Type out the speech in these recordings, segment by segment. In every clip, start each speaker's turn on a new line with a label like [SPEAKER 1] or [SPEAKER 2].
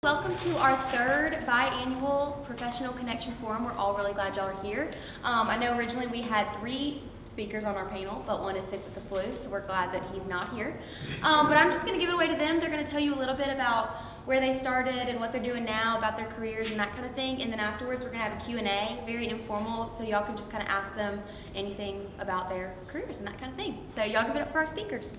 [SPEAKER 1] Welcome to our third biannual Professional Connection Forum. We're all really glad y'all are here. I know originally we had 3 speakers on our panel, but one is sick with the flu, so we're glad that he's not here. But I'm just going to give it away to them. They're going to tell you a little bit about where they started and what they're doing now, about their careers and that kind of thing. And then afterwards, we're going to have a Q&A, very informal, so y'all can just kind of ask them anything about their careers and that kind of thing. So y'all give it up for our speakers.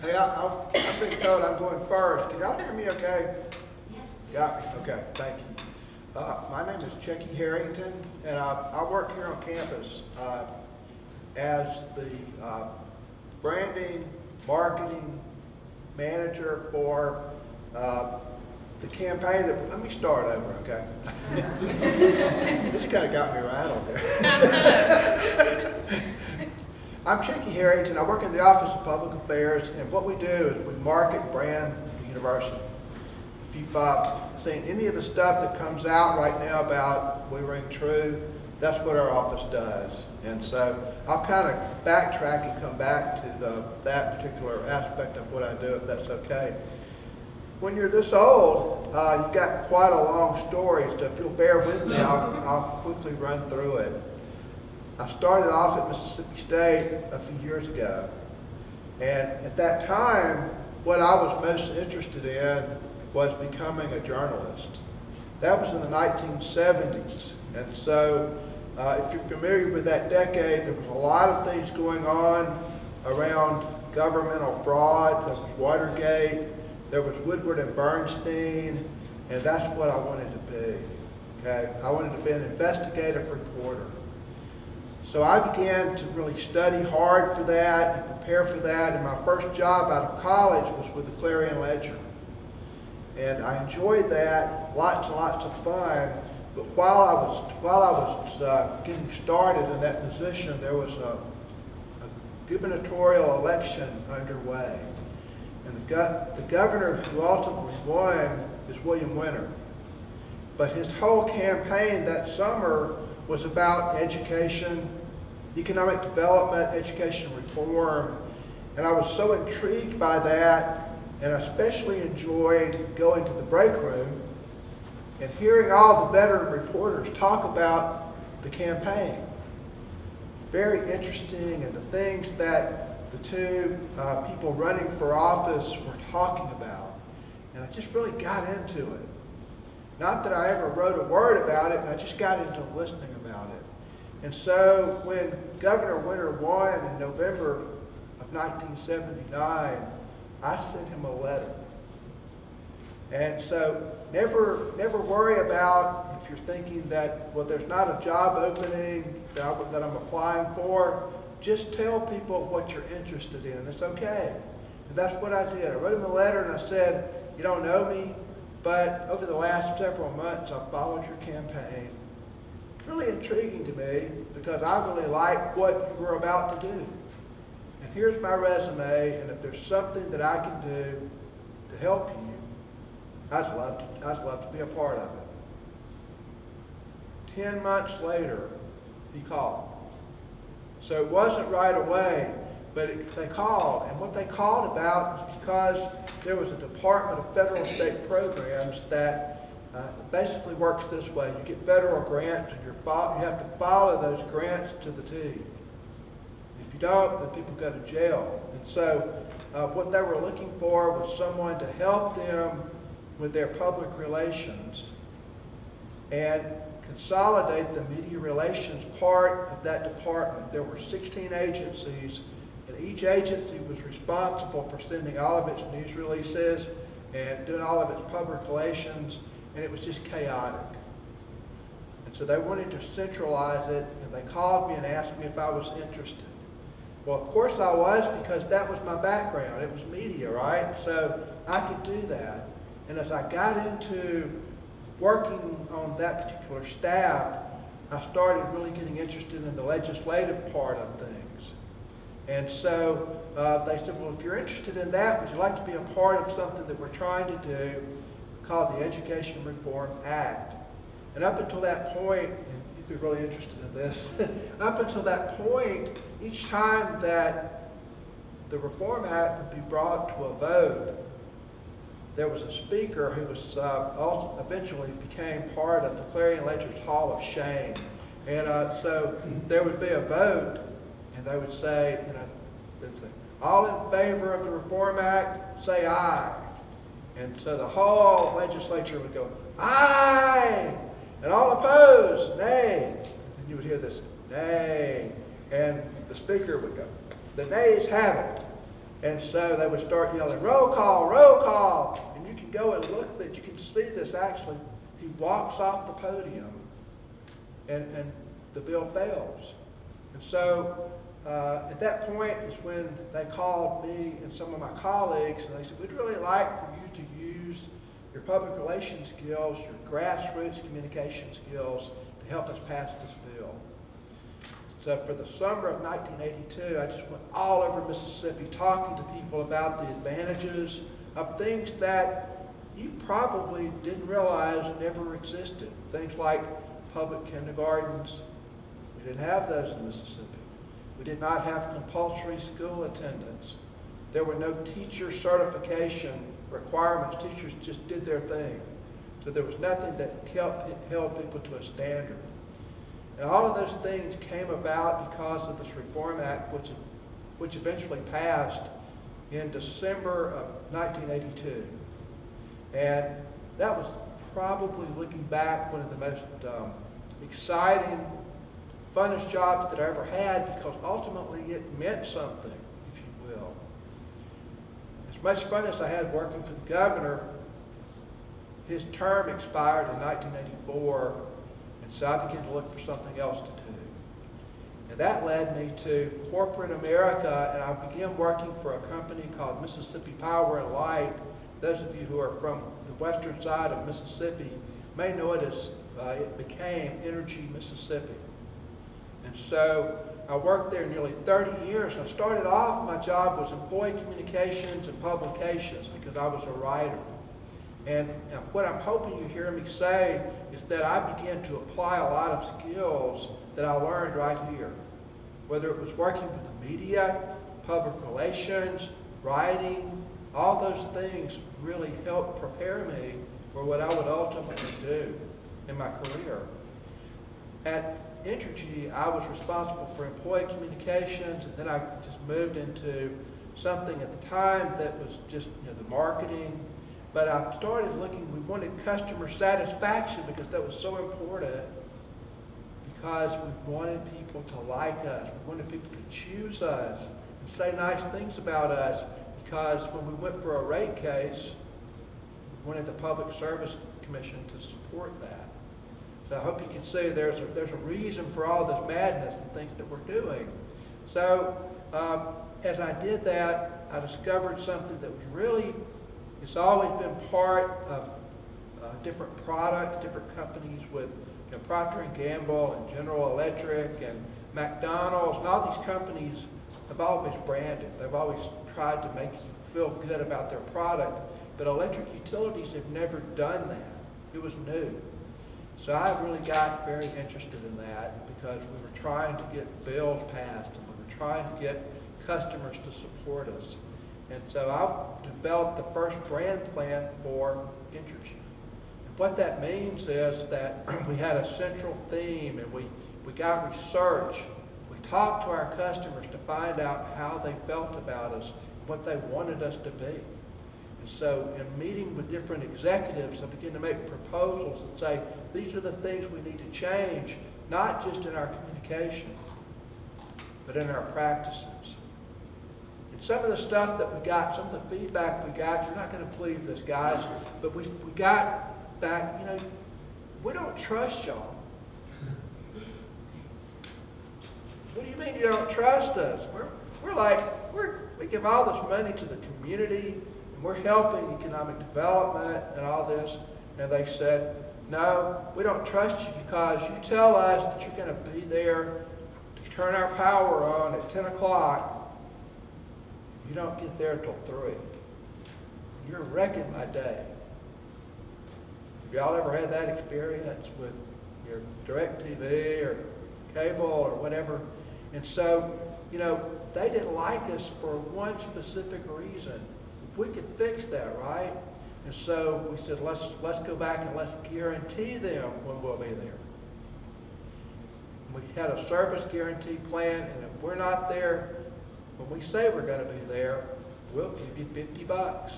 [SPEAKER 2] Hey, I've been told I'm going first. Can y'all hear me okay? Yeah. Okay, thank you. My name is Chucky Harrington, and I work here on campus as the branding, marketing manager for the campaign that, let me start over, okay? This kind of got me rattled there. I'm Chucky Harrington. I work in the Office of Public Affairs, and what we do is we market, brand the university. If you've seen any of the stuff that comes out right now about We Ring True, that's what our office does. And so I'll kind of backtrack and come back to that particular aspect of what I do, if that's okay. When you're this old, you've got quite a long story, so if you'll bear with me, I'll quickly run through it. I started off at Mississippi State a few years ago, and at that time, what I was most interested in was becoming a journalist. That was in the 1970s, and so if you're familiar with that decade, there was a lot of things going on around governmental fraud. There was Watergate, there was Woodward and Bernstein, and that's what I wanted to be. Okay, I wanted to be an investigative reporter. So I began to really study hard for that and prepare for that, and my first job out of college was with the Clarion Ledger. And I enjoyed that, lots and lots of fun, but while I was getting started in that position, there was a gubernatorial election underway. And the governor who ultimately won is William Winter. But his whole campaign that summer was about education, economic development, education reform, and I was so intrigued by that, and I especially enjoyed going to the break room and hearing all the veteran reporters talk about the campaign. Very interesting, and the things that the 2 people running for office were talking about, and I just really got into it. Not that I ever wrote a word about it, but I just got into listening about it. And so when Governor Winter won in November of 1979, I sent him a letter. And so never worry about if you're thinking that, well, there's not a job opening that I'm applying for. Just tell people what you're interested in. It's okay. And that's what I did. I wrote him a letter and I said, you don't know me, but over the last several months, I've followed your campaign. It's really intriguing to me because I really like what you were about to do. And here's my resume, and if there's something that I can do to help you, I'd love to be a part of it. 10 months later, he called. So it wasn't right away, but they called, and what they called about was because there was a Department of Federal State Programs that basically works this way. You get federal grants, and you have to follow those grants to the T. If you don't, then people go to jail. And so what they were looking for was someone to help them with their public relations and consolidate the media relations part of that department. There were 16 agencies, and each agency was responsible for sending all of its news releases and doing all of its public relations, and it was just chaotic. And so they wanted to centralize it, and they called me and asked me if I was interested. Well, of course I was, because that was my background. It was media, right? So I could do that. And as I got into working on that particular staff, I started really getting interested in the legislative part of things. And so they said, well, if you're interested in that, would you like to be a part of something that we're trying to do called the Education Reform Act? And up until that point, and you'd be really interested in this, up until that point, each time that the Reform Act would be brought to a vote, there was a speaker who was also eventually became part of the Clarion Ledger's Hall of Shame. And so there would be a vote, and they would say, they'd say, all in favor of the Reform Act, say aye. And so the whole legislature would go, aye! And all opposed, nay. And you would hear this, nay. And the speaker would go, the nays have it. And so they would start yelling, roll call, roll call. And you can go and look that you can see this actually. He walks off the podium and the bill fails. And so at that point is when they called me and some of my colleagues and they said, we'd really like for you to use your public relations skills, your grassroots communication skills to help us pass this bill. So for the summer of 1982, I just went all over Mississippi talking to people about the advantages of things that you probably didn't realize never existed. Things like public kindergartens. We didn't have those in Mississippi. We did not have compulsory school attendance. There were no teacher certification requirements. Teachers just did their thing. So there was nothing that held people to a standard. And all of those things came about because of this Reform Act, which eventually passed in December of 1982. And that was probably, looking back, one of the most exciting, funnest jobs that I ever had, because ultimately it meant something, if you will. As much fun as I had working for the governor, his term expired in 1984. So I began to look for something else to do. And that led me to corporate America, and I began working for a company called Mississippi Power and Light. Those of you who are from the western side of Mississippi may know it as it became Energy Mississippi. And so I worked there nearly 30 years. I started off, my job was employee communications and publications because I was a writer. And what I'm hoping you hear me say is that I began to apply a lot of skills that I learned right here. Whether it was working with the media, public relations, writing, all those things really helped prepare me for what I would ultimately do in my career. At Entergy, I was responsible for employee communications, and then I just moved into something at the time that was just the marketing. But I started looking, we wanted customer satisfaction because that was so important, because we wanted people to like us. We wanted people to choose us and say nice things about us, because when we went for a rate case, we wanted the Public Service Commission to support that. So I hope you can see there's a reason for all this madness and things that we're doing. So as I did that, I discovered something that was really, it's always been part of different products, different companies with Procter & Gamble and General Electric and McDonald's, and all these companies have always branded. They've always tried to make you feel good about their product, but electric utilities have never done that. It was new. So I really got very interested in that because we were trying to get bills passed and we were trying to get customers to support us. And so I developed the first brand plan for Entergy. And what that means is that we had a central theme, and we got research. We talked to our customers to find out how they felt about us, what they wanted us to be. And so in meeting with different executives, I began to make proposals and say, these are the things we need to change, not just in our communication, but in our practices. Some of the stuff that we got, some of the feedback we got, you're not going to believe this, guys, but we got back, we don't trust y'all. What do you mean you don't trust us? We give all this money to the community, and we're helping economic development and all this. And they said, no, we don't trust you because you tell us that you're going to be there to turn our power on at 10 o'clock. You don't get there till 3. You're wrecking my day. Have y'all ever had that experience with your DirecTV or cable or whatever? And so you know, they didn't like us for one specific reason. We could fix that, right? And so we said, let's go back and let's guarantee them when we'll be there. We had a service guarantee plan, and if we're not there when we say we're going to be there, we'll give you $50.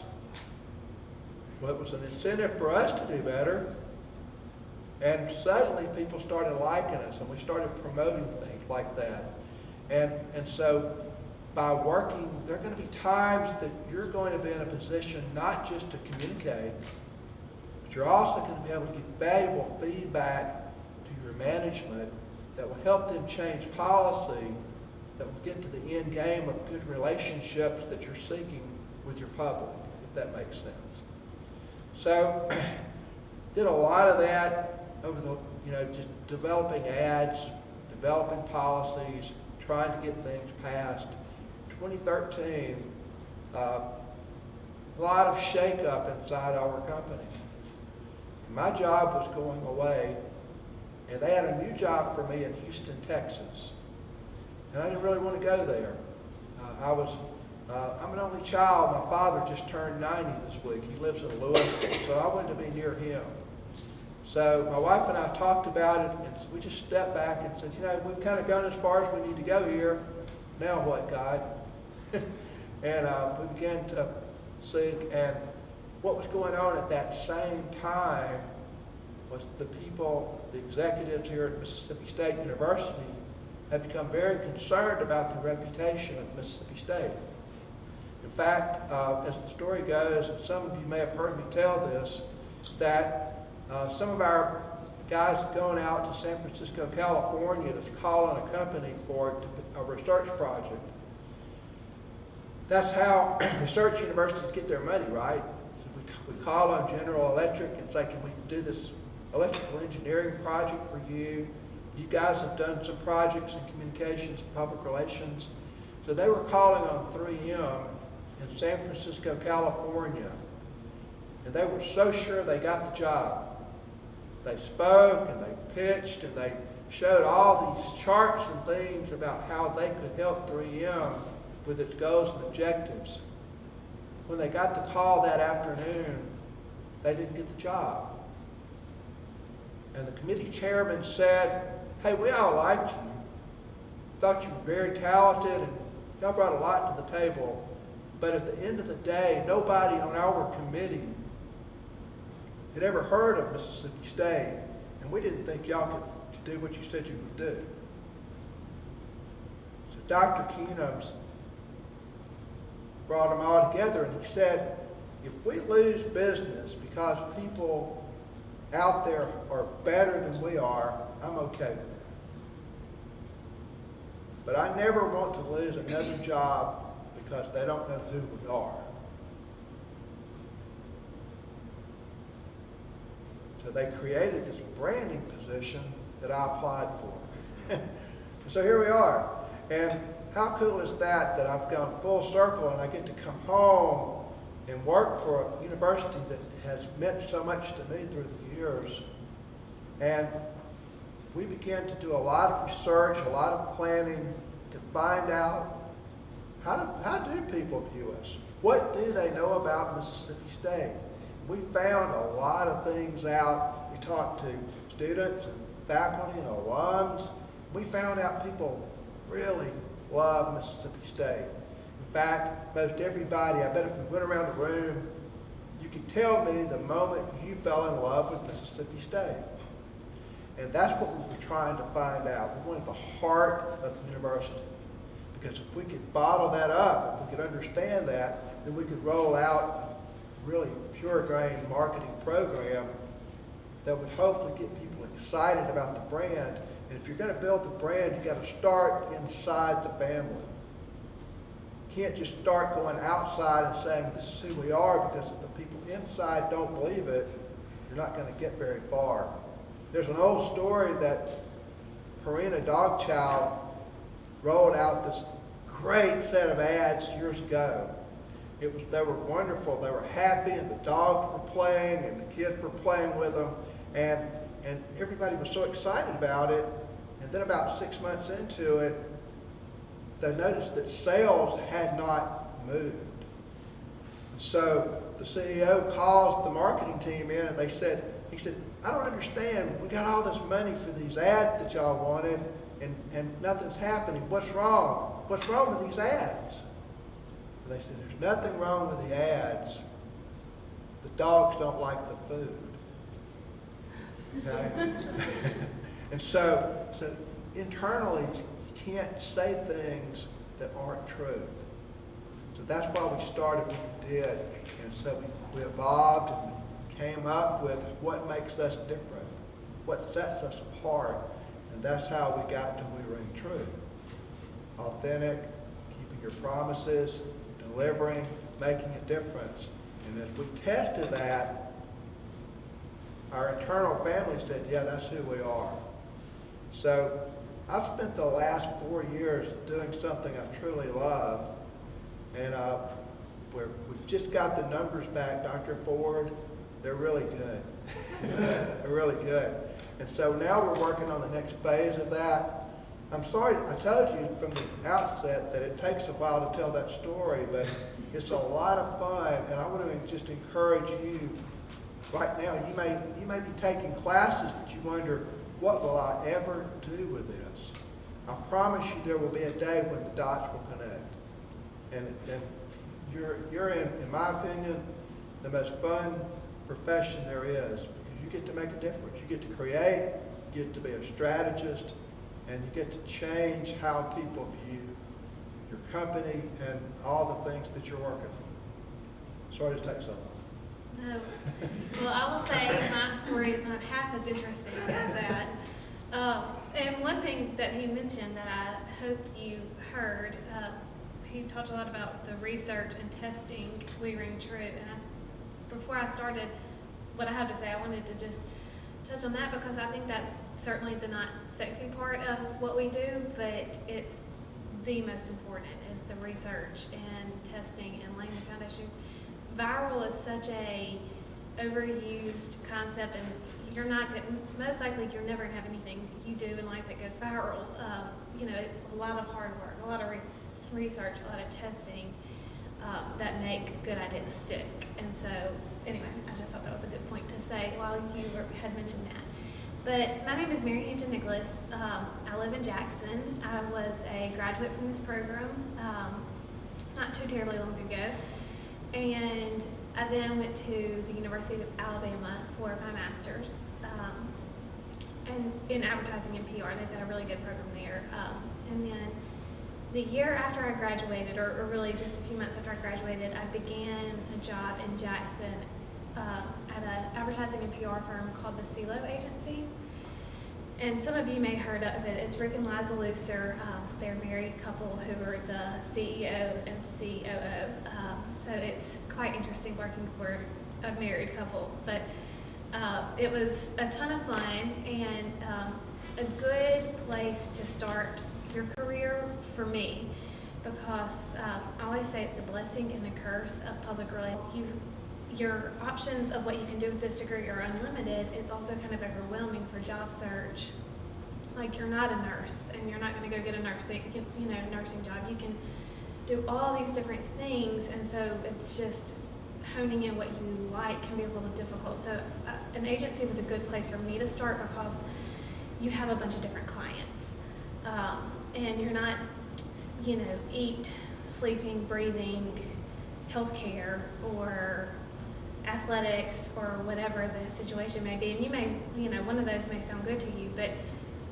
[SPEAKER 2] Well, it was an incentive for us to do better. And suddenly people started liking us, and we started promoting things like that. And so by working, there are going to be times that you're going to be in a position not just to communicate, but you're also going to be able to give valuable feedback to your management that will help them change policy, that will get to the end game of good relationships that you're seeking with your public, if that makes sense. So, did a lot of that over the, just developing ads, developing policies, trying to get things passed. 2013, a lot of shakeup inside our company. My job was going away, and they had a new job for me in Houston, Texas. And I didn't really want to go there. I'm an only child. My father just turned 90 this week. He lives in Louisville, so I wanted to be near him. So my wife and I talked about it, and we just stepped back and said, we've kind of gone as far as we need to go here. Now what, God? And we began to seek, and what was going on at that same time was the executives here at Mississippi State University had become very concerned about the reputation of Mississippi State. In fact, as the story goes, and some of you may have heard me tell this, that some of our guys going out to San Francisco, California to call on a company for a research project. That's how research universities get their money, right? So we call on General Electric and say, can we do this electrical engineering project for you? You guys have done some projects in communications and public relations. So they were calling on 3M in San Francisco, California. And they were so sure they got the job. They spoke and they pitched and they showed all these charts and things about how they could help 3M with its goals and objectives. When they got the call that afternoon, they didn't get the job. And the committee chairman said, hey, we all liked you. Thought you were very talented and y'all brought a lot to the table. But at the end of the day, nobody on our committee had ever heard of Mississippi State, and we didn't think y'all could do what you said you would do. So Dr. Keenums brought them all together, and he said, if we lose business because people out there are better than we are, I'm okay with that. But I never want to lose another job because they don't know who we are. So they created this branding position that I applied for. So here we are. And how cool is that I've gone full circle and I get to come home and work for a university that has meant so much to me through the years. And we began to do a lot of research, a lot of planning to find out how do people view us? What do they know about Mississippi State? We found a lot of things out. We talked to students and faculty and alums. We found out people really love Mississippi State. In fact, most everybody, I bet if we went around the room, you could tell me the moment you fell in love with Mississippi State. And that's what we were trying to find out. We wanted the heart of the university. Because if we could bottle that up, if we could understand that, then we could roll out a really pure grain marketing program that would hopefully get people excited about the brand. And if you're going to build the brand, you've got to start inside the family. You can't just start going outside and saying this is who we are, because if the people inside don't believe it, you're not going to get very far. There's an old story that Purina Dog Chow rolled out this great set of ads years ago. They were wonderful. They were happy, and the dogs were playing, and the kids were playing with them, and everybody was so excited about it. And then about 6 months into it, they noticed that sales had not moved. So the CEO calls the marketing team in and he said, I don't understand. We got all this money for these ads that y'all wanted and nothing's happening. What's wrong? What's wrong with these ads? And they said, there's nothing wrong with the ads. The dogs don't like the food. Okay? And so internally, you can't say things that aren't true. So that's why we started what we did. And so we evolved and came up with what makes us different, what sets us apart. And that's how we got to We Ring True. Authentic, keeping your promises, delivering, making a difference. And as we tested that, our internal family said, yeah, that's who we are. So I've spent the last 4 years doing something I truly love. And we've just got the numbers back, Dr. Ford. They're really good. They're really good. And so now we're working on the next phase of that. I'm sorry, I told you from the outset that it takes a while to tell that story, but it's a lot of fun, and I want to just encourage you. Right now, you may be taking classes that you wonder, what will I ever do with this? I promise you there will be a day when the dots will connect. And you're in my opinion, the most fun profession there is, because you get to make a difference. You get to create, you get to be a strategist, and you get to change how people view your company and all the things that you're working on. Sorry to take so long.
[SPEAKER 3] No. Well, I will say my story is not half as interesting as that. And one thing that he mentioned that I hope you heard, he talked a lot about the research and testing We Ring True. And before I started what I have to say, I wanted to just touch on that because I think that's certainly the not sexy part of what we do, but it's the most important is the research and testing and laying the foundation. Viral is such a overused concept, and you're not most likely you're never gonna have anything you do in life that goes viral. It's a lot of hard work, a lot of research, a lot of testing that make good ideas stick. And so, anyway, I just thought that was a good point to say while you had mentioned that. But my name is Mary Hampton Nicholas. I live in Jackson. I was a graduate from this program not too terribly long ago. And I then went to the University of Alabama for my master's and in advertising and PR. They've got a really good program there. And then the year after I graduated, or really just a few months after I graduated, I began a job in Jackson at an advertising and PR firm called the CeeLo Agency. And some of you may have heard of it. It's Rick and Liza Lucer. They're a married couple who are the CEO and COO. So it's quite interesting working for a married couple. But it was a ton of fun and a good place to start your career for me, because I always say it's a blessing and a curse of public relations. Your options of what you can do with this degree are unlimited. It's also kind of overwhelming for job search. Like, you're not a nurse, and you're not going to go get a nursing job. You can do all these different things, and so it's just honing in what you like can be a little difficult. So an agency was a good place for me to start because you have a bunch of different clients, and you're not, eat, sleeping, breathing, healthcare, or athletics, or whatever the situation may be. And you may, one of those may sound good to you, but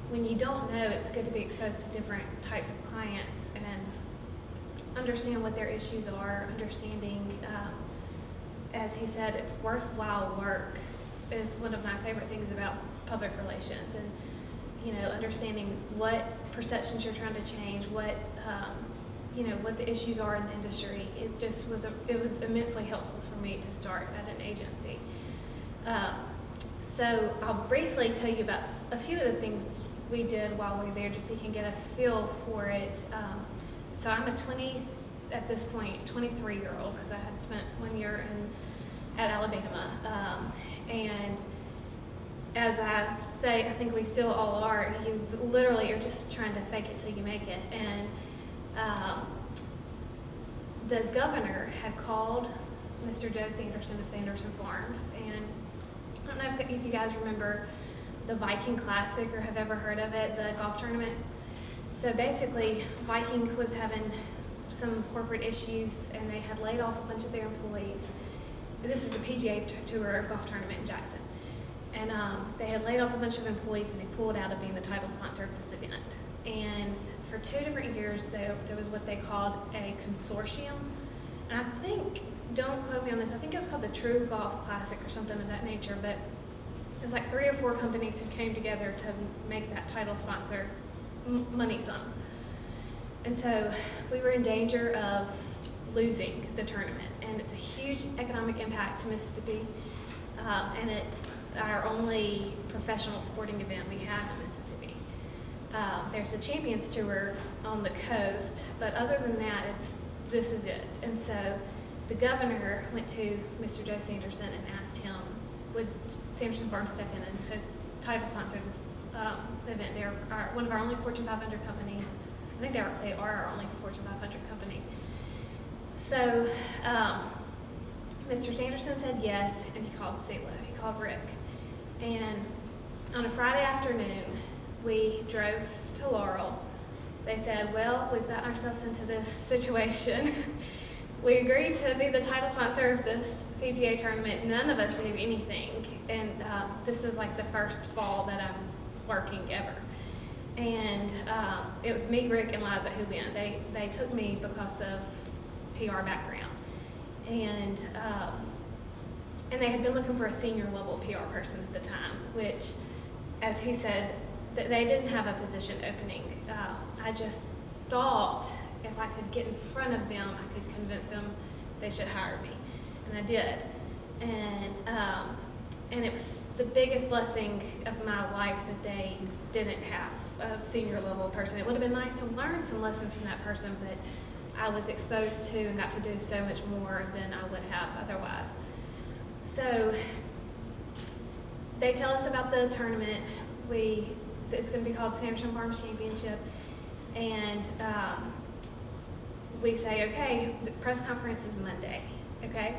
[SPEAKER 3] when you don't know, it's good to be exposed to different types of clients and understand what their issues are, understanding, as he said, it's worthwhile work is one of my favorite things about public relations. And, understanding what perceptions you're trying to change, what the issues are in the industry. It was immensely helpful for me to start at an agency. So I'll briefly tell you about a few of the things we did while we were there, just so you can get a feel for it. So I'm at this point, 23-year-old, because I had spent 1 year at Alabama. And as I say, I think we still all are, you literally are just trying to fake it till you make it. And the governor had called Mr. Joe Sanderson of Sanderson Farms, and I don't know if you guys remember the Viking Classic or have ever heard of it, the golf tournament. So basically, Viking was having some corporate issues, and they had laid off a bunch of their employees. This is a PGA Tour golf tournament in Jackson. And they had laid off a bunch of employees, and they pulled out of being the title sponsor of this event. And for 2 different years, there was what they called a consortium. And I think, don't quote me on this, I think it was called the True Golf Classic or something of that nature, but it was like 3 or 4 companies who came together to make that title sponsor money sum. And so we were in danger of losing the tournament. And it's a huge economic impact to Mississippi. And it's our only professional sporting event we have in Mississippi. There's a Champions Tour on the coast, but other than that, this is it. And so the governor went to Mr. Joe Sanderson and asked him, would Sanderson Farms step in and host title sponsor this event? They're one of our only Fortune 500 companies. I think they are our only Fortune 500 company. So Mr. Sanderson said yes, and he called CeeLo. He called Rick. And on a Friday afternoon, we drove to Laurel. They said, well, we've gotten ourselves into this situation. We agreed to be the title sponsor of this PGA tournament. None of us knew anything. And this is like the first fall that I'm working ever. And it was me, Rick, and Liza who went. They took me because of PR background. And they had been looking for a senior level PR person at the time, which, as he said, that they didn't have a position opening. I just thought if I could get in front of them, I could convince them they should hire me, and I did. And it was the biggest blessing of my life that they didn't have a senior level person. It would have been nice to learn some lessons from that person, but I was exposed to and got to do so much more than I would have otherwise. So they tell us about the tournament. It's going to be called Sanderson Farms Championship, and we say, okay, the press conference is Monday, okay?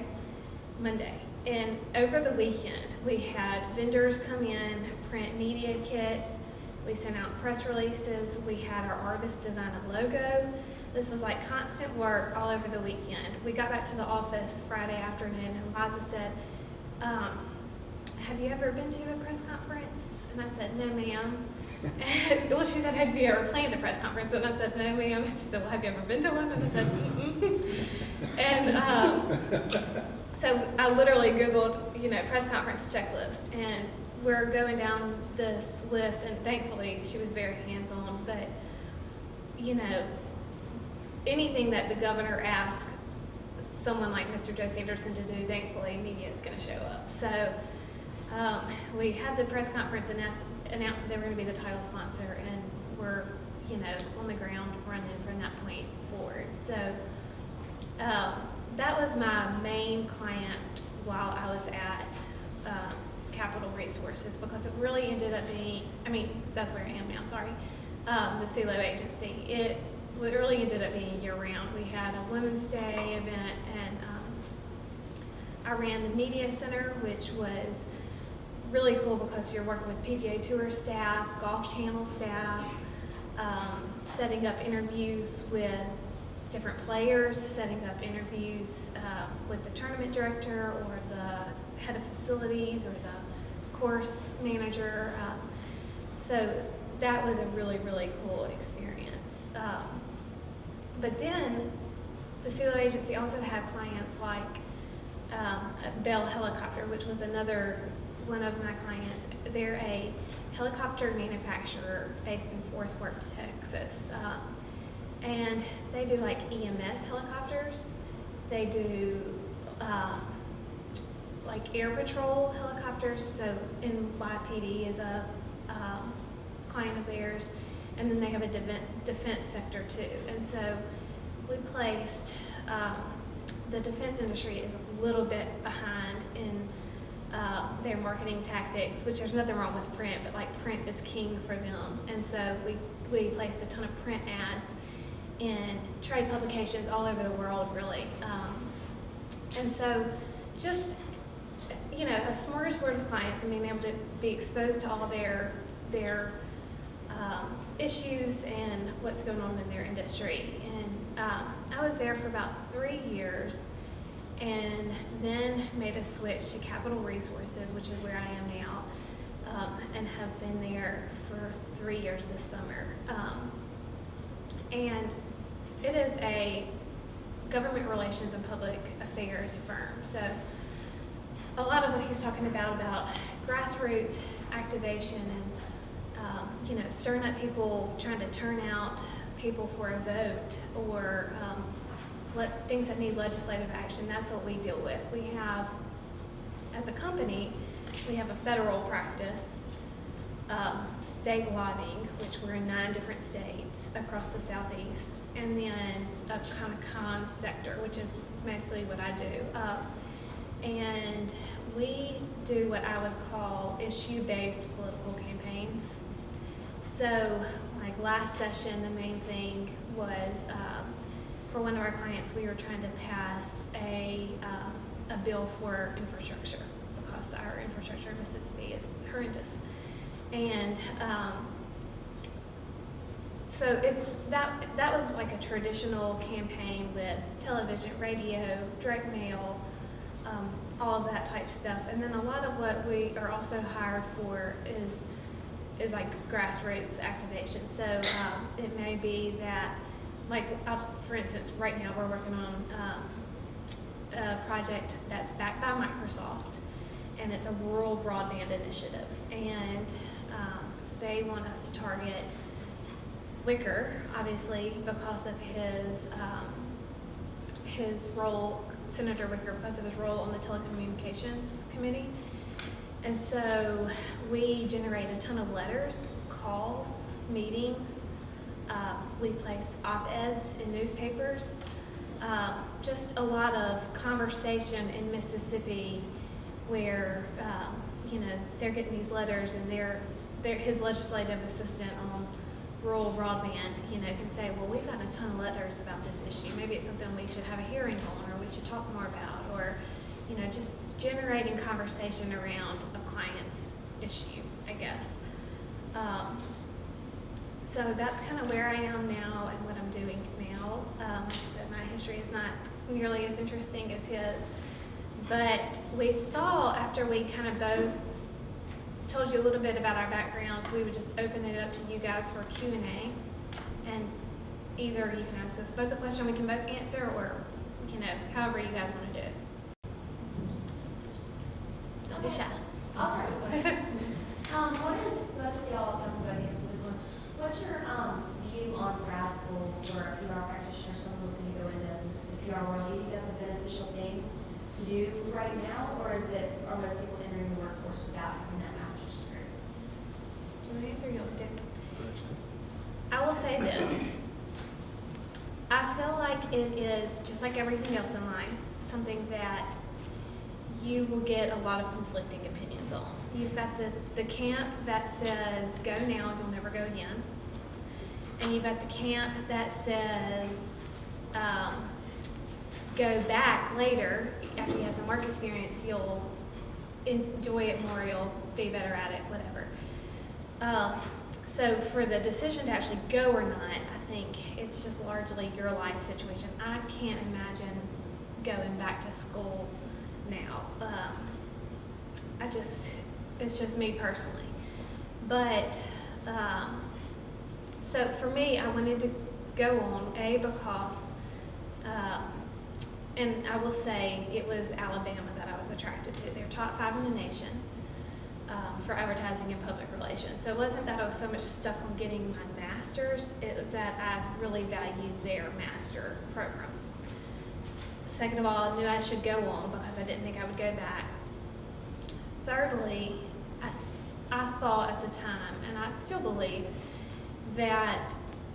[SPEAKER 3] Monday. And over the weekend, we had vendors come in, print media kits, we sent out press releases, we had our artist design a logo. This was like constant work all over the weekend. We got back to the office Friday afternoon, and Liza said, have you ever been to a press conference? And I said, no, ma'am. Well, she said, have you ever planned a press conference? And I said, no, ma'am. And she said, well, have you ever been to one? And I said, mm-mm. And so I literally Googled, press conference checklist, and we're going down this list, and thankfully she was very hands-on, but, anything that the governor asked someone like Mr. Joe Sanderson to do, thankfully media is going to show up. So we had the press conference and announced that they were going to be the title sponsor, and we're, on the ground running from that point forward. So that was my main client while I was at Capital Resources, because it really ended up being, that's where I am now, sorry, the CeeLo agency. It really ended up being year-round. We had a Women's Day event, and I ran the media center, which was really cool because you're working with PGA Tour staff, Golf Channel staff, setting up interviews with different players, setting up interviews with the tournament director or the head of facilities or the course manager. So that was a really, really cool experience. But then the CeeLo agency also had clients like Bell Helicopter, which was another one of my clients. They're a helicopter manufacturer based in Fort Worth, Texas. And they do like EMS helicopters. They do like air patrol helicopters. So NYPD is a client of theirs. And then they have a defense sector too. And so we placed, the defense industry is a little bit behind in their marketing tactics, which there's nothing wrong with print, but like print is king for them. And so we placed a ton of print ads in trade publications all over the world, really. And so just, you know, a smorgasbord of clients and being able to be exposed to all their issues and what's going on in their industry. And I was there for about 3 years, and then made a switch to Capital Resources, which is where I am now, and have been there for 3 years this summer. And it is a government relations and public affairs firm. So a lot of what he's talking about grassroots activation and you know, stirring up people, trying to turn out people for a vote, or things that need legislative action, that's what we deal with. We have, as a company, we have a federal practice, state lobbying, which we're in 9 different states across the Southeast, and then a kind of comms sector, which is mostly what I do. And we do what I would call issue-based political campaigns. So, like last session, the main thing was, for one of our clients, we were trying to pass a bill for infrastructure, because our infrastructure in Mississippi is horrendous. And so that was like a traditional campaign with television, radio, direct mail, all of that type stuff. And then a lot of what we are also hired for is like grassroots activation. So it may be that, like, for instance, right now we're working on a project that's backed by Microsoft, and it's a rural broadband initiative. And they want us to target Wicker, obviously, because of his role, Senator Wicker, because of his role on the Telecommunications Committee. And so we generate a ton of letters, calls, meetings. We place op-eds in newspapers. Just a lot of conversation in Mississippi where, you know, they're getting these letters, and his legislative assistant on rural broadband, you know, can say, well, we've got a ton of letters about this issue. Maybe it's something we should have a hearing on, or we should talk more about, or, you know, just generating conversation around a client's issue, I guess. So that's kind of where I am now and what I'm doing now. So my history is not nearly as interesting as his, but we thought, after we kind of both told you a little bit about our backgrounds, we would just open it up to you guys for Q&A, and either you can ask us both a question we can both answer, or, you know, however you guys want to do it. Don't be shy.
[SPEAKER 1] I'll start with a question. What is, both of y'all come from both answers to this one, what's your view on grad school for a PR practitioner, someone looking to go into the PR world? Do you think that's a beneficial thing to do right now, or are most people entering the workforce without having that master's degree?
[SPEAKER 3] Do you want to answer, or you want me to? I will say this. I feel like it is, just like everything else in life, something that you will get a lot of conflicting opinions on. You've got the camp that says, go now, you'll never go again. And you've got the camp that says, go back later, after you have some work experience, you'll enjoy it more, you'll be better at it, whatever. So for the decision to actually go or not, I think it's just largely your life situation. I can't imagine going back to school now. It's just me personally. But, so for me, I wanted to go on, because, and I will say it was Alabama that I was attracted to. They're top 5 in the nation for advertising and public relations. So it wasn't that I was so much stuck on getting my master's, it was that I really valued their master program. Second of all, I knew I should go on because I didn't think I would go back. Thirdly, I thought at the time, and I still believe, that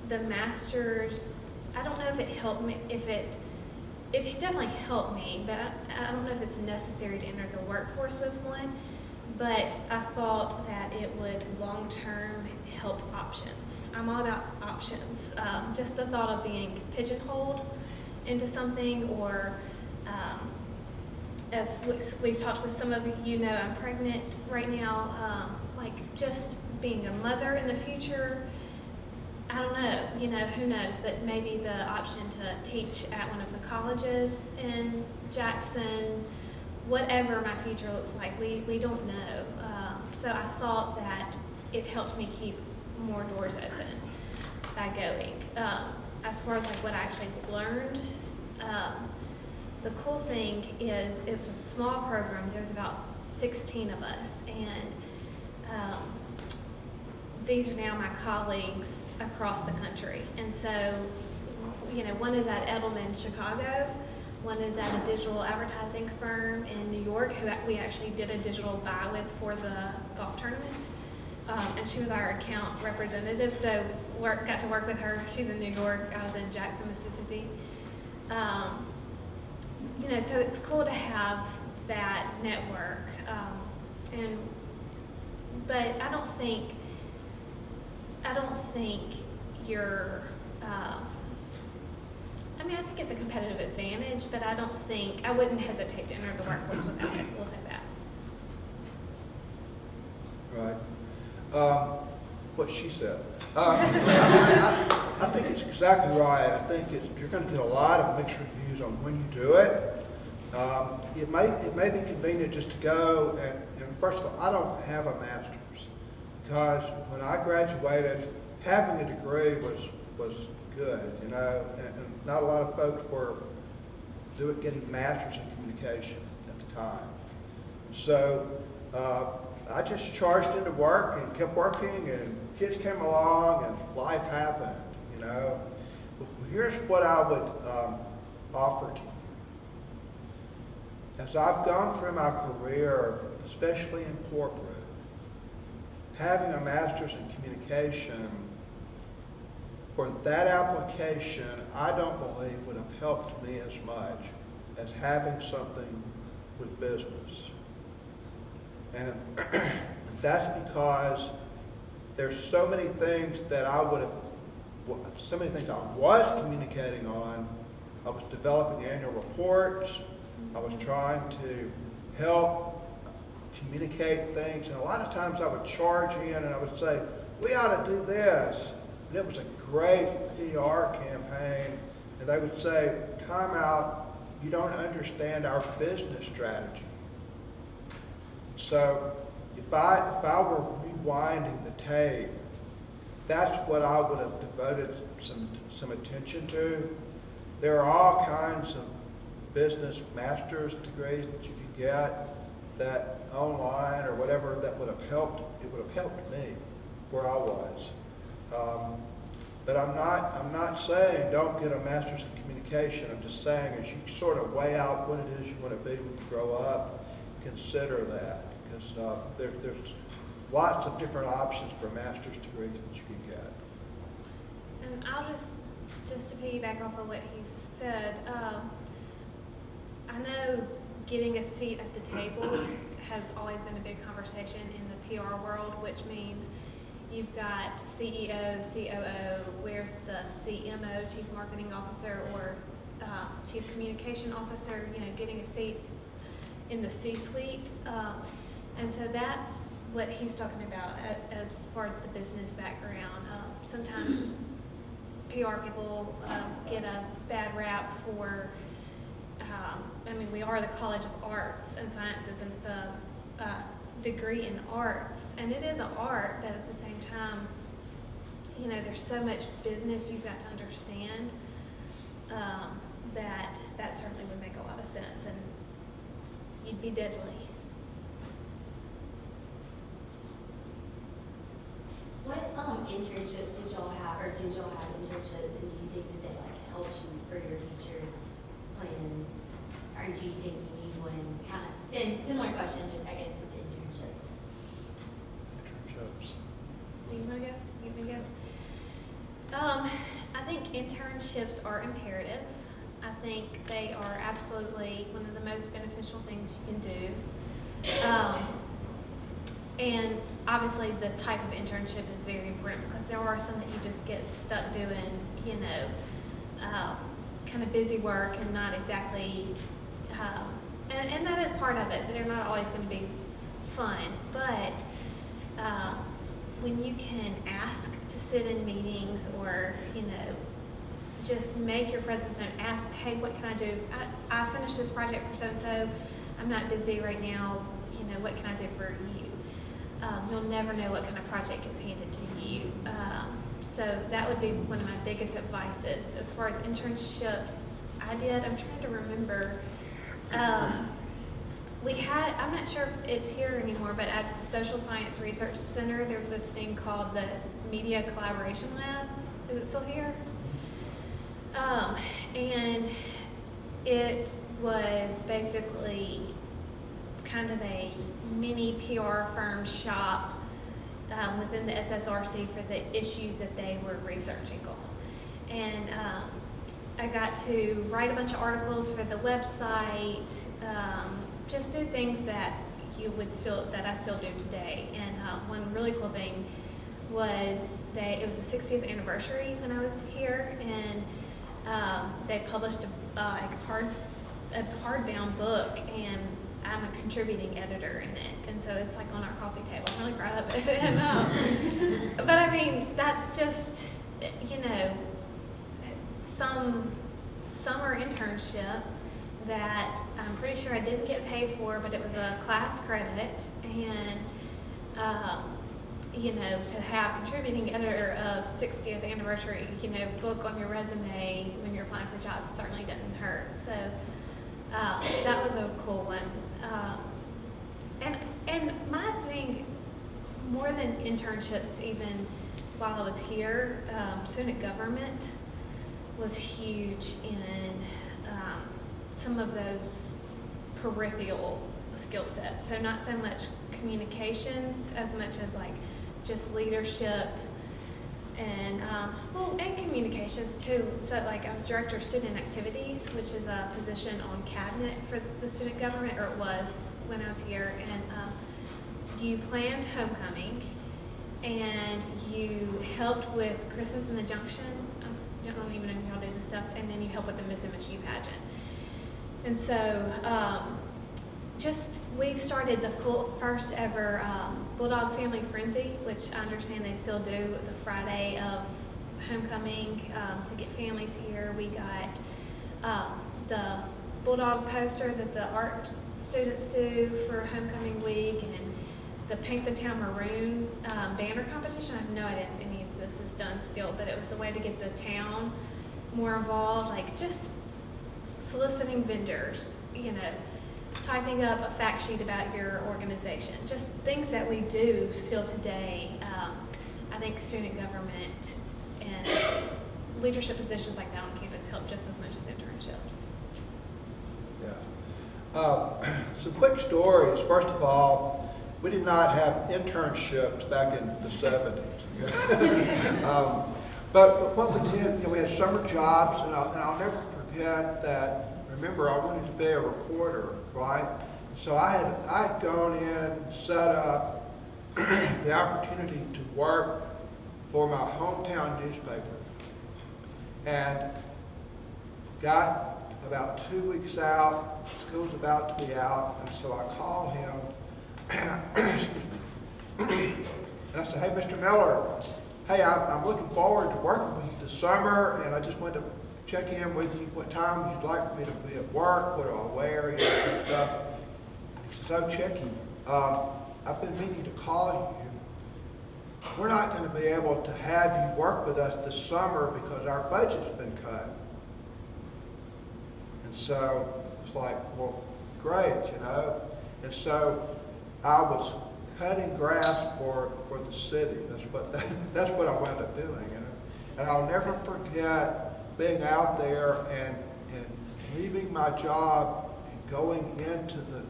[SPEAKER 3] the master's, I don't know if it helped me, it definitely helped me, but I don't know if it's necessary to enter the workforce with one. but I thought that it would long-term help options. I'm all about options. Just the thought of being pigeonholed into something, or as we've talked with some of you know, I'm pregnant right now, like just being a mother in the future, I don't know, you know, who knows, but maybe the option to teach at one of the colleges in Jackson, whatever my future looks like, we don't know. So I thought that it helped me keep more doors open by going. As far as like what I actually learned, the cool thing is it was a small program. There was about 16 of us, and these are now my colleagues across the country. And so, you know, one is at Edelman, Chicago. One is at a digital advertising firm in New York, who we actually did a digital buy with for the golf tournament. And she was our account representative, so got to work with her. She's in New York, I was in Jackson, Mississippi. You know, so it's cool to have that network. But I don't think you're, I mean, I think it's a competitive advantage, but I wouldn't hesitate to enter the workforce without it, we'll say that.
[SPEAKER 2] Right. What she said. I think it's exactly right. I think you're going to get a lot of mixed reviews on when you do it. It may be convenient just to go and first of all, I don't have a master's, because when I graduated, having a degree was good, you know, and not a lot of folks were getting masters in communication at the time. So I just charged into work and kept working, and kids came along and life happened, you know. Here's what I would offer to you. As I've gone through my career, especially in corporate, having a master's in communication, for that application, I don't believe would have helped me as much as having something with business. And that's because there's so many things that I was communicating on. I was developing annual reports. I was trying to help communicate things, and a lot of times I would charge in and I would say, we ought to do this. And it was a great PR campaign, and they would say, time out, you don't understand our business strategy. So if I were rewinding the tape, that's what I would have devoted some attention to. There are all kinds of business master's degrees that you can get that online or whatever that would have helped. It would have helped me where I was. But I'm not saying don't get a master's in communication. I'm just saying as you sort of weigh out what it is you want to be when you grow up, consider that, because there's lots of different options for master's degrees that you can get.
[SPEAKER 3] And I'll just to piggyback off of what he said, I know getting a seat at the table has always been a big conversation in the PR world, which means you've got CEO, COO, where's the CMO, Chief Marketing Officer, or Chief Communication Officer, you know, getting a seat in the C-suite. And so that's what he's talking about as far as the business background. Sometimes PR people get a bad rap for, I mean, we are the College of Arts and Sciences, and it's a degree in arts, and it is an art, but at the same time, you know, there's so much business you've got to understand that certainly would make a lot of sense, and you'd be deadly.
[SPEAKER 4] What internships did y'all have, or did y'all have internships, and do you think that they helped you for your future plans, or do you think you need one? Kind of similar question, just I guess with the internships.
[SPEAKER 2] Internships.
[SPEAKER 3] Do you want to go? You want me to go? I think internships are imperative. I think they are absolutely one of the most beneficial things you can do. And obviously, the type of internship is very important because there are some that you just get stuck doing, you know, kind of busy work and not exactly, and that is part of it. They're not always going to be fun, but when you can ask to sit in meetings or, you know, just make your presence known, ask, hey, what can I do? I finished this project for so-and-so, I'm not busy right now, you know, what can I do for you? You'll never know what kind of project gets handed to you. So that would be one of my biggest advices. As far as internships I'm trying to remember, we had, I'm not sure if it's here anymore, but at the Social Science Research Center, there was this thing called the Media Collaboration Lab. Is it still here? And it was basically kind of a mini PR firm shop within the SSRC for the issues that they were researching on. And I got to write a bunch of articles for the website, just do things that I still do today. And one really cool thing was that it was the 60th anniversary when I was here, and they published a hardbound book, and I'm a contributing editor in it, and so it's like on our coffee table. I'm really proud of it. And, but I mean, that's just, you know, some summer internship that I'm pretty sure I didn't get paid for, but it was a class credit, and you know, to have contributing editor of 60th anniversary, you know, book on your resume when you're applying for jobs certainly doesn't hurt. So that was a cool one. And my thing, more than internships, even while I was here, student government was huge in some of those peripheral skill sets. So not so much communications as much as like just leadership and and communications too. So like I was director of student activities, which is a position on cabinet for the student government, or it was when I was here. And you planned homecoming, and you helped with Christmas in the Junction. I don't even know if y'all do this stuff, and then you help with the Miss MSU pageant. And so we've started the first ever Bulldog Family Frenzy, which I understand they still do the Friday of homecoming to get families here. We got the Bulldog poster that the art students do for homecoming week, and the Paint the Town Maroon banner competition. I have no idea if any of this is done still, but it was a way to get the town more involved, like just soliciting vendors, you know, typing up a fact sheet about your organization, just things that we do still today. I think student government and leadership positions like that on campus help just as much as internships.
[SPEAKER 2] Yeah. Some quick stories. First of all, we did not have internships back in the 70s. But what we did, you know, we had summer jobs, and I'll never forget that. Remember, I wanted to be a reporter, right? So I'd gone in, set up the opportunity to work for my hometown newspaper, and got about 2 weeks out. School's about to be out, and so I called him, excuse me, and I said, "Hey, Mr. Miller, hey, I'm looking forward to working with you this summer, and I just wanted to check in with you what time you'd like for me to be at work, what do I wear, you know, stuff." He says, "Oh, Checky, I've been meaning to call you. We're not going to be able to have you work with us this summer because our budget's been cut." And so it's like, well, great, you know. And so I was cutting grass for the city. That's what I wound up doing, you know. And I'll never forget being out there and leaving my job and going into the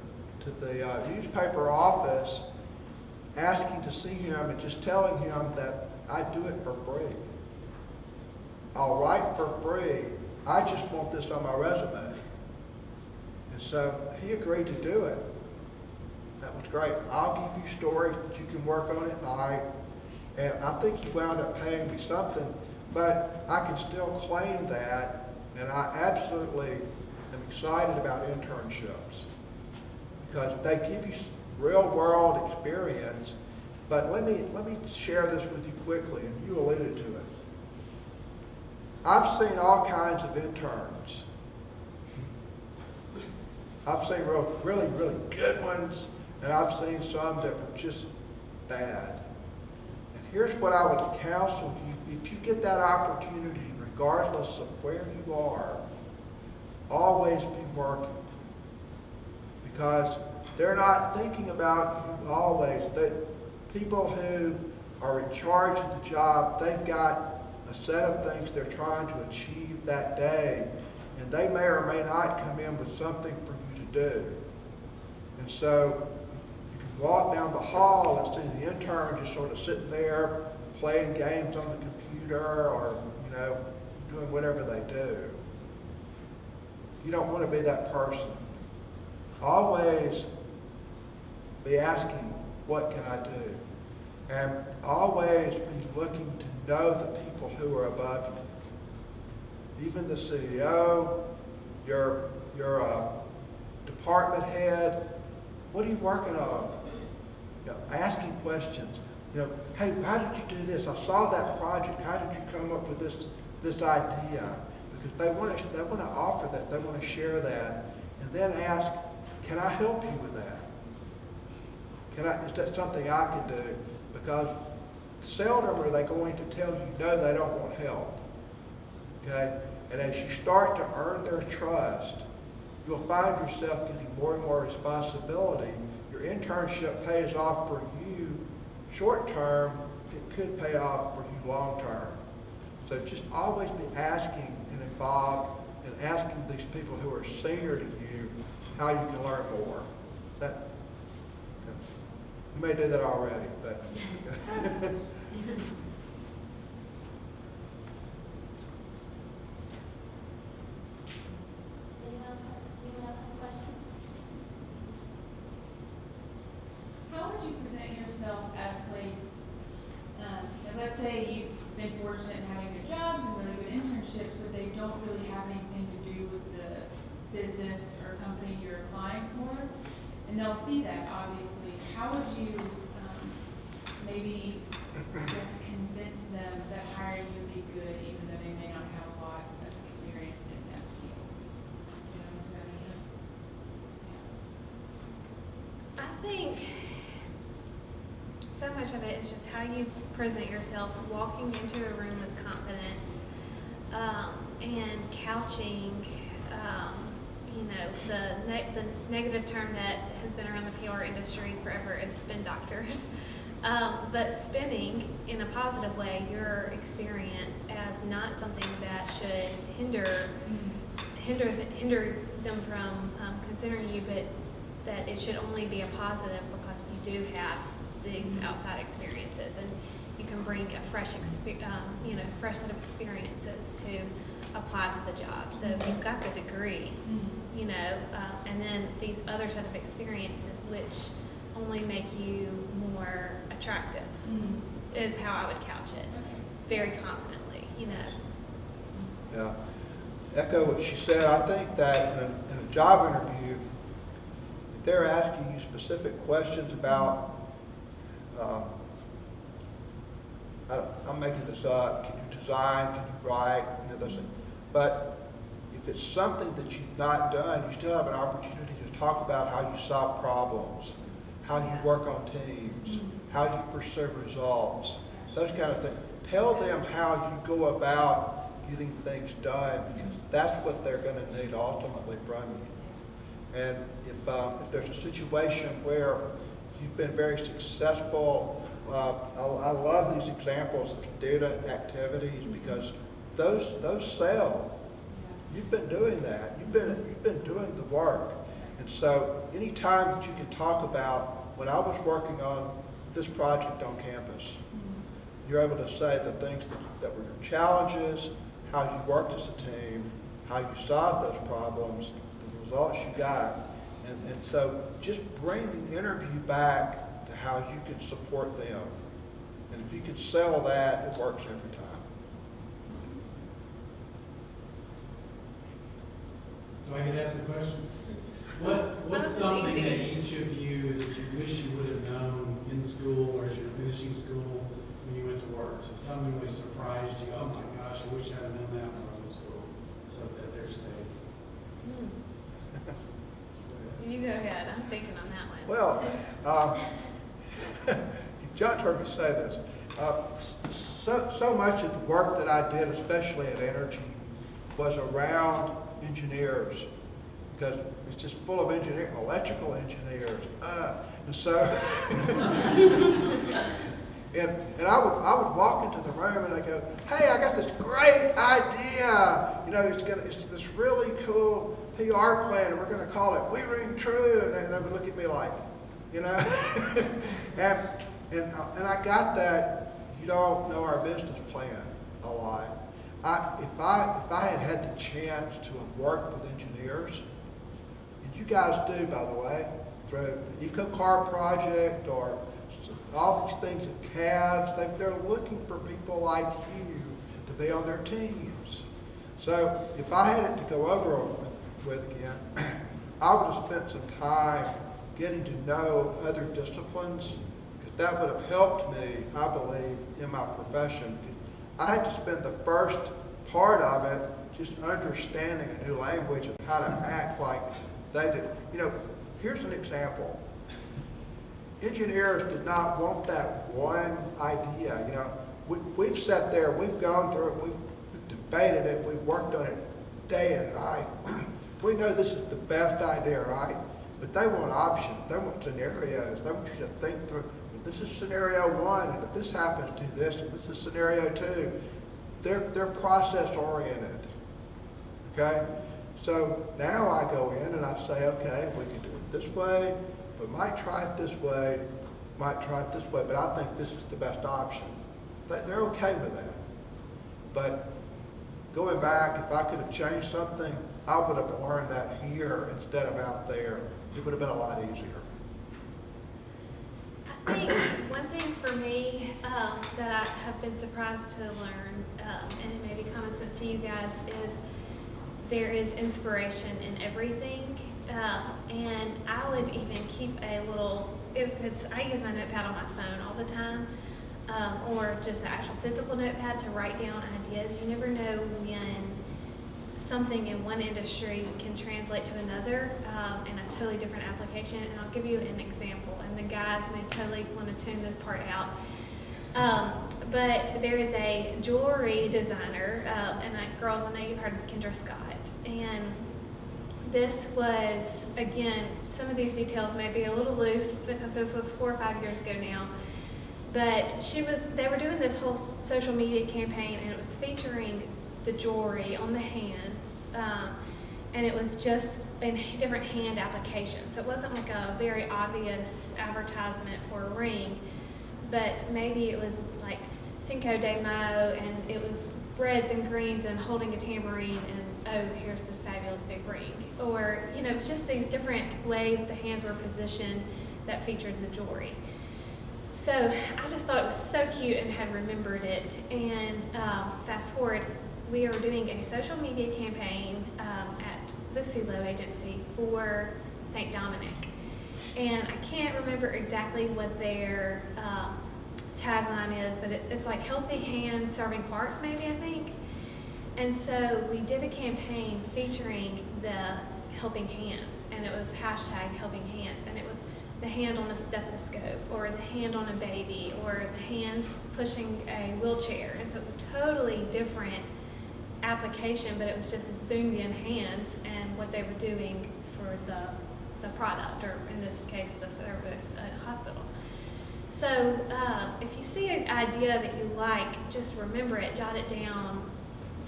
[SPEAKER 2] newspaper office, asking to see him and just telling him that I do it for free. I'll write for free. I just want this on my resume. And so he agreed to do it. that was great. I'll give you stories that you can work on at night. And I think you wound up paying me something, but I can still claim that. And I absolutely am excited about internships because they give you real world experience. But let me share this with you quickly, and you alluded to it. I've seen all kinds of interns. I've seen really good ones, and I've seen some that were just bad. And here's what I would counsel you. If you get that opportunity, regardless of where you are, always be working. Because they're not thinking about you always. People who are in charge of the job, they've got a set of things they're trying to achieve that day, and they may or may not come in with something for you to do. And so you can walk down the hall and see the intern just sort of sitting there playing games on the computer or, doing whatever they do. You don't want to be that person. Always be asking, what can I do? And always be looking to know the people who are above you. Even the CEO, your department head, what are you working on? Asking questions. Hey, how did you do this? I saw that project. How did you come up with this idea? Because they want to offer that. They want to share that, and then ask, can I help you with that? Is that something I can do? Because seldom are they going to tell you no, they don't want help. Okay? And as you start to earn their trust, you'll find yourself getting more and more responsibility. Your internship pays off for you short term. It could pay off for you long term. So just always be asking and involved and asking these people who are senior to you how you can learn more. You may do that already, but.
[SPEAKER 4] Anyone else have a question?
[SPEAKER 5] How would you present yourself at a place, and let's say you've been fortunate in having good jobs and really good internships, but they don't really have anything to do with the business or company you're applying for, and they'll see that, obviously. How would you maybe just convince them that hiring you would be good, even though they may not have a lot of experience in that field? Does that make sense? Yeah.
[SPEAKER 3] I think so much of it is just how you present yourself, walking into a room with confidence, and couching, the negative term that has been around the PR industry forever is spin doctors. But spinning in a positive way your experience as not something that should hinder them from considering you, but that it should only be a positive because you do have these outside experiences and you can bring a fresh fresh set of experiences to apply to the job. So you've got the degree, and then these other set of experiences which only make you more attractive, is how I would couch it. Very confidently,
[SPEAKER 2] Yeah. Echo what she said. I think that in a job interview, if they're asking you specific questions about, I'm making this up, can you design, can you write, those things. But if it's something that you've not done, you still have an opportunity to talk about how you solve problems, how you work on teams, how you pursue results, those kind of things. Tell them how you go about getting things done, because that's what they're going to need ultimately from you. And if there's a situation where you've been very successful, I love these examples of student activities because those sell. You've been doing that. You've been doing the work. And so any time that you can talk about, when I was working on this project on campus, you're able to say the things that were your challenges, how you worked as a team, how you solved those problems, the results you got, And so just bring the interview back to how you can support them. And if you can sell that, it works every time.
[SPEAKER 6] Do I get to ask a question? What's
[SPEAKER 3] Sounds
[SPEAKER 6] something
[SPEAKER 3] easy.
[SPEAKER 6] that each of you that you wish you would have known in school or as you're finishing school when you went to work? So something really surprised you, oh my gosh, I wish I'd have known that when I was in school, so that they're staying.
[SPEAKER 3] You go ahead, I'm thinking on that one.
[SPEAKER 2] Well, John heard me say this. So much of the work that I did, especially at Energy, was around engineers, because it's just full of electrical engineers. And so, and I would walk into the room and I go, hey, I got this great idea. You know, it's this really cool PR plan, and we're going to call it We Ring True. And they would look at me like, you know, and I got that. You don't know our business plan a lot. If I had the chance to have worked with engineers, and you guys do, by the way, through the EcoCar project or all these things at CAVS, they're looking for people like you to be on their teams. So if I had it to go over with again, I would have spent some time getting to know other disciplines, because that would have helped me, I believe, in my profession. I had to spend the first part of it just understanding a new language and how to act like they did. You know, here's an example. Engineers did not want that one idea. You know, we've sat there, we've gone through it, we've debated it, we've worked on it day and night. We know this is the best idea, right? But they want options, they want scenarios, they want you to think through, if this is scenario one, and if this happens, do this, and this is scenario two. They're process oriented, okay? So now I go in and I say, okay, we can do it this way, we might try it this way, might try it this way, but I think this is the best option. They're okay with that. But going back, if I could have changed something, I would have learned that here instead of out there. It would have been a lot easier.
[SPEAKER 3] I think one thing for me that I have been surprised to learn, and it may be common sense to you guys, is there is inspiration in everything. And I would even keep a little, I use my notepad on my phone all the time, or just an actual physical notepad to write down ideas. You never know when something in one industry can translate to another in a totally different application. And I'll give you an example, and the guys may totally want to tune this part out. But there is a jewelry designer, girls, I know you've heard of Kendra Scott, and this was, again, some of these details may be a little loose because this was 4 or 5 years ago now, but they were doing this whole social media campaign, and it was featuring the jewelry on the hands, and it was just in different hand applications. So it wasn't like a very obvious advertisement for a ring, but maybe it was like Cinco de Mayo, and it was reds and greens and holding a tambourine, and oh, here's this fabulous big ring. Or, you know, it's just these different ways the hands were positioned that featured the jewelry. So I just thought it was so cute and had remembered it. And fast forward, we are doing a social media campaign at the CeeLo agency for St. Dominic. And I can't remember exactly what their tagline is, but it's like healthy hands serving hearts, maybe, I think. And so we did a campaign featuring the helping hands, and it was hashtag helping hands, and it was the hand on a stethoscope, or the hand on a baby, or the hands pushing a wheelchair. And so it was a totally different application, but it was just zoomed in hands and what they were doing for the product, or in this case, the service at a hospital. So if you see an idea that you like, just remember it, jot it down,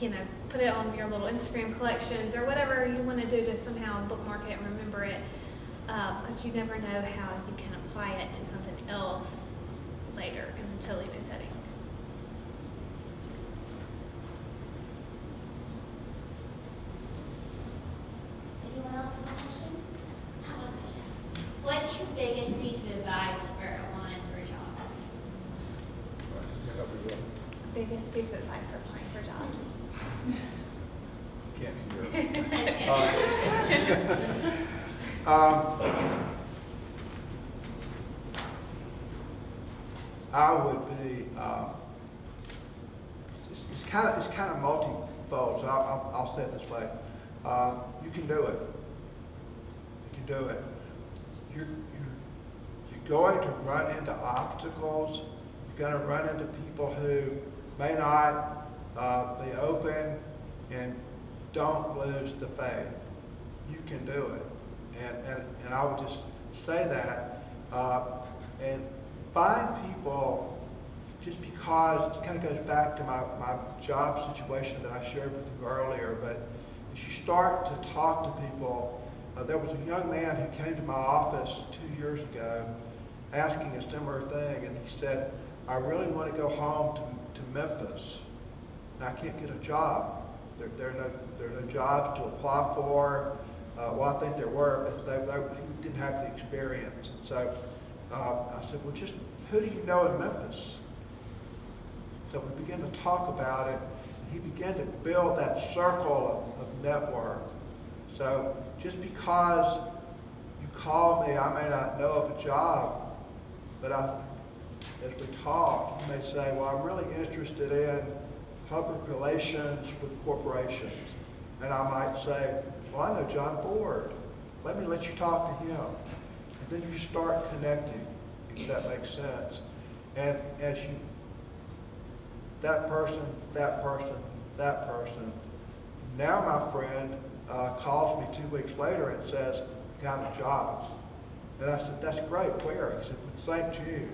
[SPEAKER 3] you know, put it on your little Instagram collections or whatever you want to do to somehow bookmark it and remember it, because you never know how you can apply it to something else later in a totally new setting.
[SPEAKER 4] Anyone else have a question? How about biggest piece of advice for applying for jobs?
[SPEAKER 3] Biggest piece of advice for applying for jobs.
[SPEAKER 2] Can't hear. I would be, it's kind of multifold, so I'll say it this way. You can do it. You can do it. You're going to run into obstacles. You're going to run into people who may not be open, and don't lose the faith. You can do it. And I would just say that, and find people, just because it kind of goes back to my job situation that I shared with you earlier, but as you start to talk to people, there was a young man who came to my office 2 years ago asking a similar thing, and he said, I really want to go home to Memphis, and I can't get a job. There are no jobs to apply for. Well, I think there were, but he didn't have the experience. And so I said, well, just who do you know in Memphis? So we began to talk about it. And he began to build that circle of network. So just because you call me, I may not know of a job, but as we talk, you may say, well, I'm really interested in public relations with corporations. And I might say, well, I know John Ford. Let me let you talk to him. And then you start connecting, if that makes sense. And as you, that person, now my friend calls me 2 weeks later and says, got a job. And I said, that's great, where? He said, with St. Jude.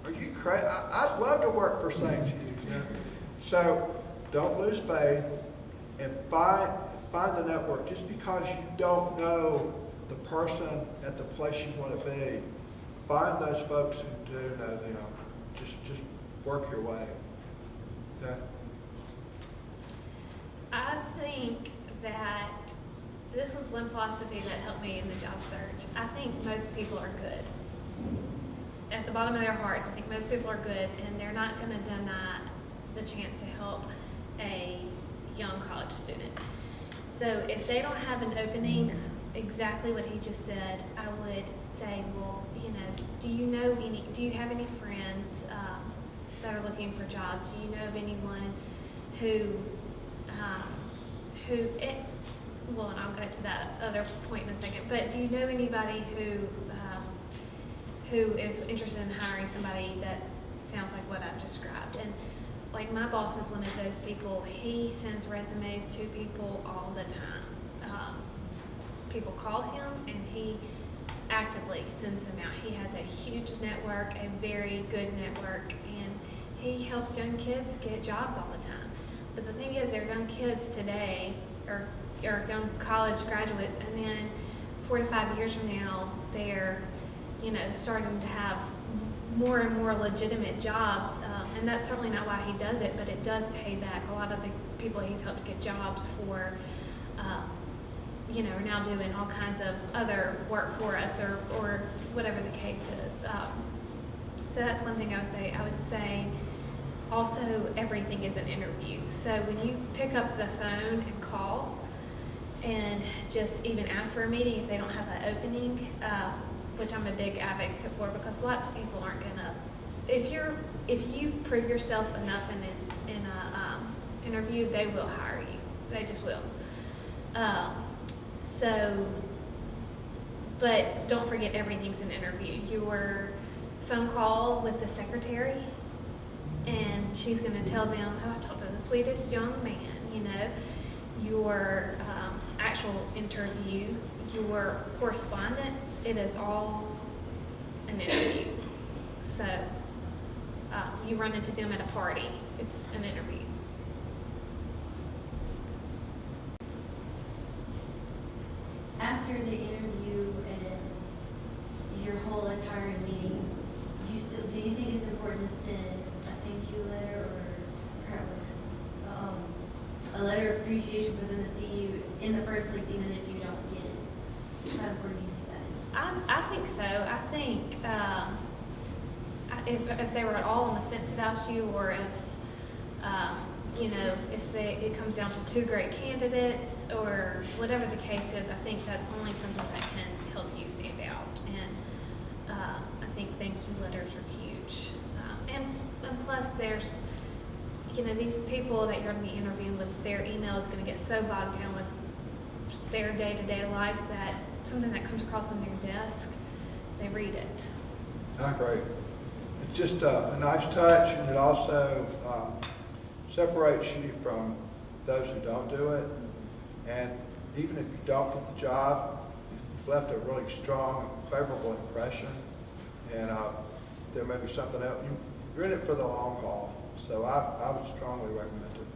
[SPEAKER 2] Are you crazy? I'd love to work for St. Jude. You know? So don't lose faith, and find the network. Just because you don't know the person at the place you want to be, find those folks who do know them. Just work your way. Okay?
[SPEAKER 3] I think that this was one philosophy that helped me in the job search. I think most people are good. At the bottom of their hearts, I think most people are good, and they're not going to deny the chance to help a young college student. So if they don't have an opening, exactly what he just said, I would say, well, you know, do you have any friends that are looking for jobs? Do you know of anyone well, and I'll go to that other point in a second, but do you know anybody who is interested in hiring somebody that sounds like what I've described? And like, my boss is one of those people. He sends resumes to people all the time. People call him, and he actively sends them out. He has a huge network, a very good network, and he helps young kids get jobs all the time. But the thing is, they're young kids today, or young college graduates, and then 4 to 5 years from now, they're, starting to have more and more legitimate jobs, and that's certainly not why he does it, but it does pay back. A lot of the people he's helped get jobs for, are now doing all kinds of other work for us, or whatever the case is. So that's one thing I would say. I would say also, everything is an interview. So when you pick up the phone and call, and just even ask for a meeting if they don't have an opening, which I'm a big advocate for, because lots of people aren't gonna. If you prove yourself enough in a interview, they will hire you. They just will. But don't forget, everything's an interview. Your phone call with the secretary, and she's gonna tell them, oh, I talked to the sweetest young man, your actual interview, your correspondence, it is all an interview. So you run into them at a party, it's an interview.
[SPEAKER 4] After the interview and your whole entire meeting, do you think it's important to send a thank you letter, or perhaps a letter of appreciation for them to see you in the first place, even if you don't get it? How important do you think that is?
[SPEAKER 3] I think so. I think if they were at all on the fence about you, or if you know, if it comes down to two great candidates, or whatever the case is, I think that's only something that can help you stand out. And I think thank you letters are huge. And plus, there's, you know, these people that you're going to be interviewing with, their email is going to get so bogged down with their day-to-day life that something that comes across on their desk, they read it.
[SPEAKER 2] I agree. It's just a nice touch, and it also separates you from those who don't do it. And even if you don't get the job, you've left a really strong, favorable impression. And there may be something else. You're in it for the long haul. So I would strongly recommend it.